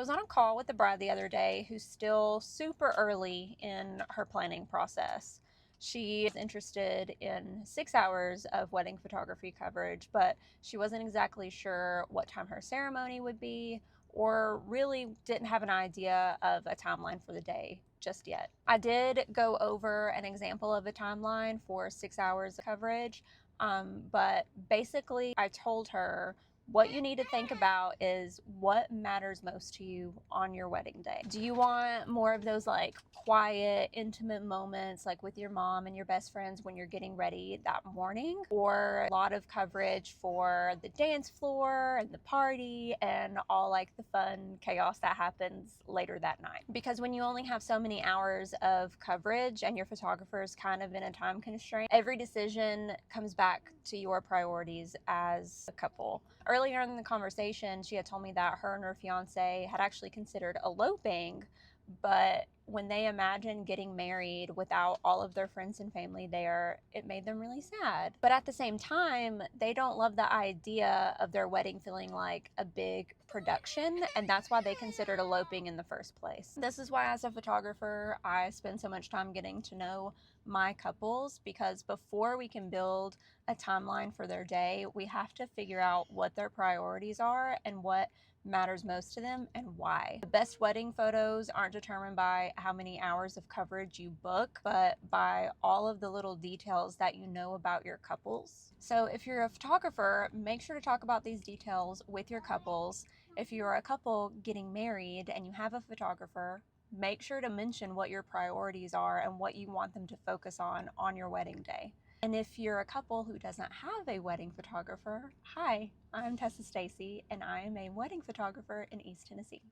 I was on a call with the bride the other day who's still super early in her planning process. She is interested in 6 hours of wedding photography coverage, but she wasn't exactly sure what time her ceremony would be, or really didn't have an idea of a timeline for the day just yet. I did go over an example of a timeline for 6 hours of coverage, but basically I told her what you need to think about is what matters most to you on your wedding day. Do you want more of those like quiet, intimate moments like with your mom and your best friends when you're getting ready that morning? Or a lot of coverage for the dance floor and the party and all like the fun chaos that happens later that night? Because when you only have so many hours of coverage and your photographer is kind of in a time constraint, every decision comes back to your priorities as a couple. Earlier in the conversation, she had told me that her and her fiance had actually considered eloping, but when they imagined getting married without all of their friends and family there, it made them really sad. But at the same time, they don't love the idea of their wedding feeling like a big production, and that's why they considered eloping in the first place. This is why, as a photographer, I spend so much time getting to know my couples, because before we can build a timeline for their day, we have to figure out what their priorities are and what matters most to them and why. The best wedding photos aren't determined by how many hours of coverage you book, but by all of the little details that you know about your couples. So if you're a photographer, make sure to talk about these details with your couples. If you're a couple getting married and you have a photographer, make sure to mention what your priorities are and what you want them to focus on your wedding day. And if you're a couple who doesn't have a wedding photographer, hi, I'm Tessa Stacy, and I am a wedding photographer in East Tennessee.